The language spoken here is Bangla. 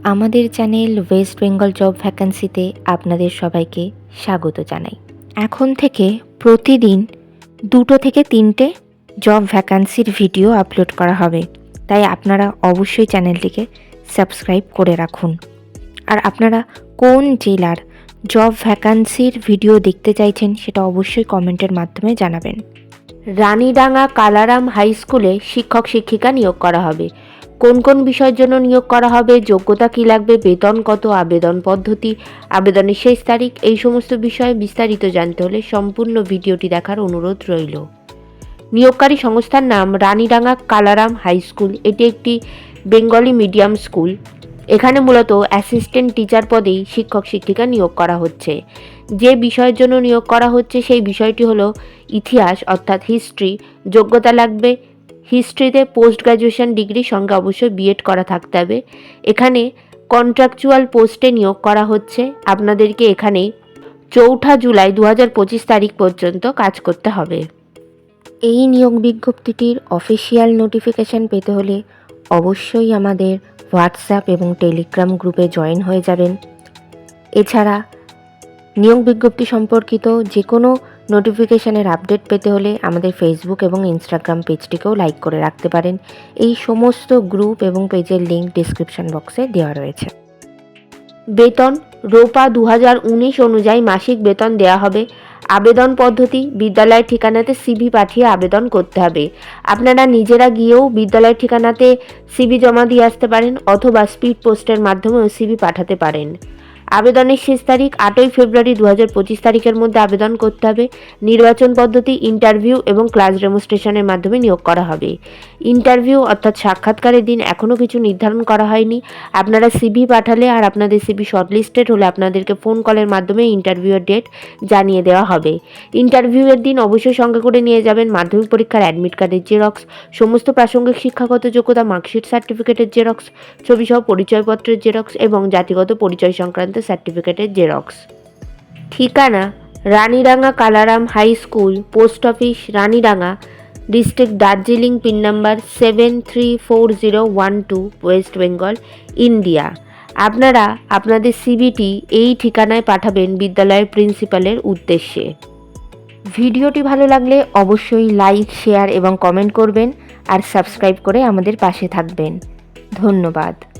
আমাদের চ্যানেল ওয়েস্ট বেঙ্গল জব ভ্যাকান্সিতে আপনাদের সবাইকে স্বাগত জানাই। এখন থেকে প্রতিদিন 2 থেকে 3টে জব ভ্যাকান্সির ভিডিও আপলোড করা হবে, তাই আপনারা অবশ্যই চ্যানেলটিকে সাবস্ক্রাইব করে রাখুন। আর আপনারা কোন জেলার জব ভ্যাকান্সির ভিডিও দেখতে চাইছেন সেটা অবশ্যই কমেন্টের মাধ্যমে জানাবেন। রানীডাঙ্গা কালারাম হাই স্কুলে শিক্ষক শিক্ষিকা নিয়োগ করা হবে। কোন কোন বিষয়ের জন্য নিয়োগ করা হবে, যোগ্যতা কী লাগবে, বেতন কত, আবেদন পদ্ধতি, আবেদনের শেষ তারিখ, এই সমস্ত বিষয়ে বিস্তারিত জানতে হলে সম্পূর্ণ ভিডিওটি দেখার অনুরোধ রইল। নিয়োগকারী সংস্থার নাম রানীডাঙ্গা কালারাম হাই স্কুল। এটি একটি বেঙ্গলি মিডিয়াম স্কুল। এখানে মূলত অ্যাসিস্ট্যান্ট টিচার পদেই শিক্ষক শিক্ষিকা নিয়োগ করা হচ্ছে। যে বিষয়ের জন্য নিয়োগ করা হচ্ছে সেই বিষয়টি হলো ইতিহাস অর্থাৎ হিস্ট্রি। যোগ্যতা লাগবে হিস্ট্রিতে পোস্ট গ্র্যাজুয়েশন ডিগ্রি, সঙ্গে অবশ্যই বিএড করা থাকতে হবে। এখানে কন্ট্রাকচুয়াল পোস্টে নিয়োগ করা হচ্ছে। আপনাদেরকে এখানে 4 জুলাই 2025 তারিখ পর্যন্ত কাজ করতে হবে। এই নিয়োগ বিজ্ঞপ্তিটির অফিসিয়াল নোটিফিকেশান পেতে হলে অবশ্যই আমাদের হোয়াটসঅ্যাপ এবং টেলিগ্রাম গ্রুপে জয়েন হয়ে যাবেন। এছাড়া নিয়োগ বিজ্ঞপ্তি সম্পর্কিত যে কোনো নোটিফিকেশানের আপডেট পেতে হলে আমাদের ফেসবুক এবং ইনস্টাগ্রাম পেজটিকেও লাইক করে রাখতে পারেন। এই সমস্ত গ্রুপ এবং পেজের লিঙ্ক ডিসক্রিপশন বক্সে দেওয়া রয়েছে। বেতন রোপা 2019 অনুযায়ী মাসিক বেতন দেওয়া হবে। আবেদন পদ্ধতি, বিদ্যালয়ের ঠিকানাতে সিভি পাঠিয়ে আবেদন করতে হবে। আপনারা নিজেরা গিয়েও বিদ্যালয়ের ঠিকানাতে সিভি জমা দিয়ে আসতে পারেন, অথবা স্পিড পোস্টের মাধ্যমেও সিভি পাঠাতে পারেন। আবেদনের শেষ তারিখ 8 ফেব্রুয়ারি 2025 তারিখের মধ্যে আবেদন করতে হবে। নির্বাচন পদ্ধতি ইন্টারভিউ এবং ক্লাস ডেমনস্ট্রেশনের মাধ্যমে নিয়োগ করা হবে। ইন্টারভিউ অর্থাৎ সাক্ষাৎকারের দিন এখনও কিছু নির্ধারণ করা হয়নি। আপনারা সিভি পাঠালে আর আপনাদের সিভি শর্টলিস্টেড হলে আপনাদেরকে ফোন কলের মাধ্যমে ইন্টারভিউয়ের ডেট জানিয়ে দেওয়া হবে। ইন্টারভিউয়ের দিন অবশ্যই সঙ্গে করে নিয়ে যাবেন মাধ্যমিক পরীক্ষার অ্যাডমিট কার্ডের জেরক্স, সমস্ত প্রাসঙ্গিক শিক্ষাগত যোগ্যতা মার্কশিট সার্টিফিকেটের জেরক্স, ছবিসহ পরিচয়পত্রের জেরক্স এবং জাতিগত পরিচয় সংক্রান্ত সার্টিফিকেটের জেরক্স। ঠিকানা Ranidanga Kalaram high school, post office Ranidanga, district Darjeeling, pin number 734012, West Bengal, India. আপনারা আপনাদের সিভিটি এই ঠিকানায় পাঠাবেন বিদ্যালয়ের প্রিন্সিপালের উদ্দেশ্যে। ভিডিওটি ভালো লাগলে অবশ্যই লাইক, শেয়ার এবং কমেন্ট করবেন আর সাবস্ক্রাইব করে আমাদের পাশে থাকবেন। ধন্যবাদ।